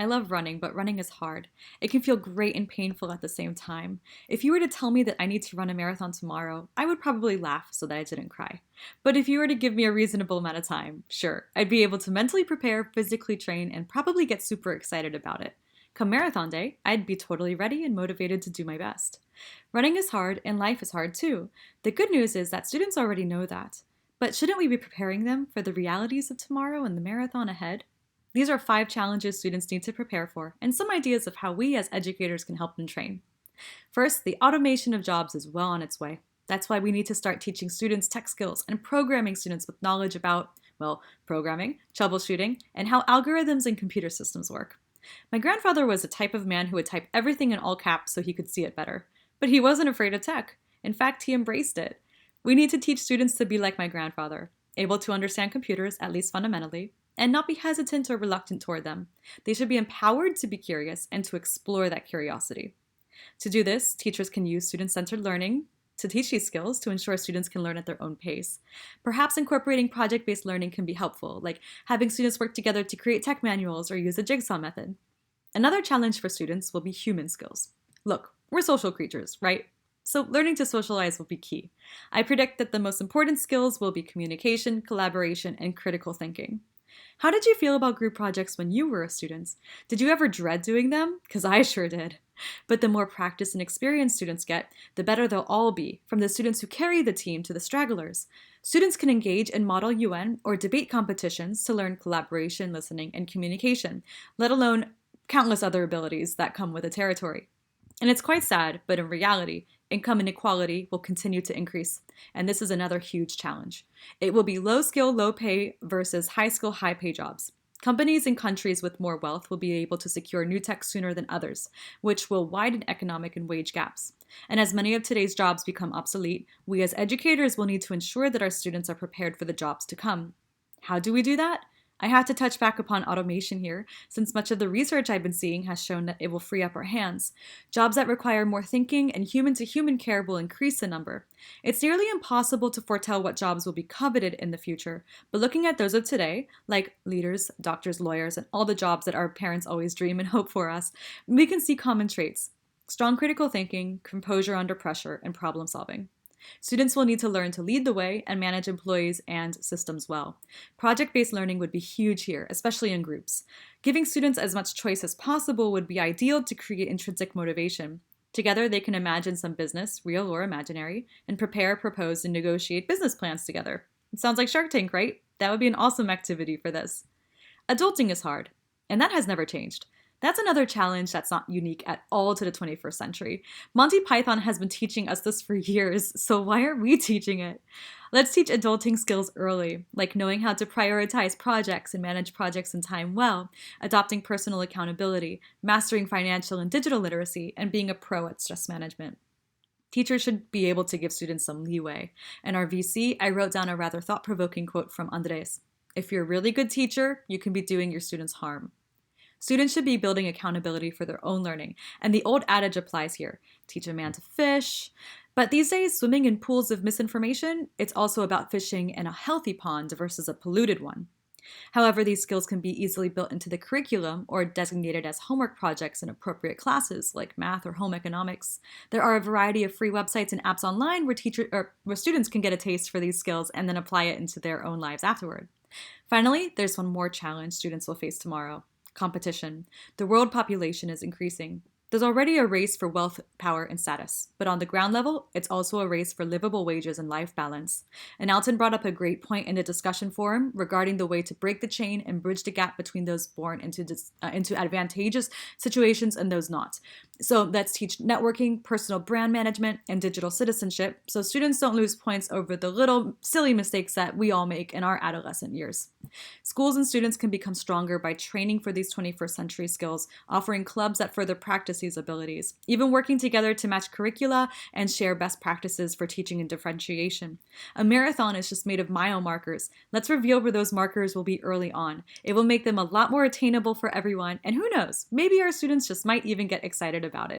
I love running, but running is hard. It can feel great and painful at the same time. If you were to tell me that I need to run a marathon tomorrow, I would probably laugh so that I didn't cry. But if you were to give me a reasonable amount of time, sure, I'd be able to mentally prepare, physically train, and probably get super excited about it. Come marathon day, I'd be totally ready and motivated to do my best. Running is hard, and life is hard too. The good news is that students already know that. But shouldn't we be preparing them for the realities of tomorrow and the marathon ahead? These are 5 challenges students need to prepare for, and some ideas of how we as educators can help them train. First, the automation of jobs is well on its way. That's why we need to start teaching students tech skills and programming students with knowledge about, well, programming, troubleshooting, and how algorithms and computer systems work. My grandfather was the type of man who would type everything in all caps so he could see it better. But he wasn't afraid of tech. In fact, he embraced it. We need to teach students to be like my grandfather, able to understand computers, at least fundamentally, and not be hesitant or reluctant toward them. They should be empowered to be curious and to explore that curiosity. To do this, teachers can use student-centered learning to teach these skills to ensure students can learn at their own pace. Perhaps incorporating project-based learning can be helpful, like having students work together to create tech manuals or use the jigsaw method. Another challenge for students will be human skills. Look, we're social creatures, right? So learning to socialize will be key. I predict that the most important skills will be communication, collaboration, and critical thinking. How did you feel about group projects when you were a student? Did you ever dread doing them? Because I sure did. But the more practice and experience students get, the better they'll all be, from the students who carry the team to the stragglers. Students can engage in Model UN or debate competitions to learn collaboration, listening, and communication, let alone countless other abilities that come with the territory. And it's quite sad, but in reality, income inequality will continue to increase. And this is another huge challenge. It will be low skill, low pay versus high skill, high pay jobs. Companies in countries with more wealth will be able to secure new tech sooner than others, which will widen economic and wage gaps. And as many of today's jobs become obsolete, we as educators will need to ensure that our students are prepared for the jobs to come. How do we do that? I have to touch back upon automation here, since much of the research I've been seeing has shown that it will free up our hands. Jobs that require more thinking and human-to-human care will increase the number. It's nearly impossible to foretell what jobs will be coveted in the future, but looking at those of today, like leaders, doctors, lawyers, and all the jobs that our parents always dream and hope for us, we can see common traits: strong critical thinking, composure under pressure, and problem solving. Students will need to learn to lead the way and manage employees and systems well. Project-based learning would be huge here, especially in groups. Giving students as much choice as possible would be ideal to create intrinsic motivation. Together, they can imagine some business, real or imaginary, and prepare, propose, and negotiate business plans together. It sounds like Shark Tank, right? That would be an awesome activity for this. Adulting is hard, and that has never changed. That's another challenge that's not unique at all to the 21st century. Monty Python has been teaching us this for years, so why aren't we teaching it? Let's teach adulting skills early, like knowing how to prioritize projects and manage projects in time well, adopting personal accountability, mastering financial and digital literacy, and being a pro at stress management. Teachers should be able to give students some leeway. In our VC, I wrote down a rather thought-provoking quote from Andres. If you're a really good teacher, you can be doing your students harm. Students should be building accountability for their own learning, and the old adage applies here: teach a man to fish. But these days, swimming in pools of misinformation, it's also about fishing in a healthy pond versus a polluted one. However, these skills can be easily built into the curriculum or designated as homework projects in appropriate classes like math or home economics. There are a variety of free websites and apps online where students can get a taste for these skills and then apply it into their own lives afterward. Finally, there's one more challenge students will face tomorrow: competition. The world population is increasing. There's already a race for wealth, power, and status, but on the ground level, it's also a race for livable wages and life balance. And Alton brought up a great point in the discussion forum regarding the way to break the chain and bridge the gap between those born into advantageous situations and those not. So let's teach networking, personal brand management, and digital citizenship so students don't lose points over the little silly mistakes that we all make in our adolescent years. Schools and students can become stronger by training for these 21st century skills, offering clubs that further practice these abilities, even working together to match curricula and share best practices for teaching and differentiation. A marathon is just made of mile markers. Let's reveal where those markers will be early on. It will make them a lot more attainable for everyone, and who knows, maybe our students just might even get excited about it.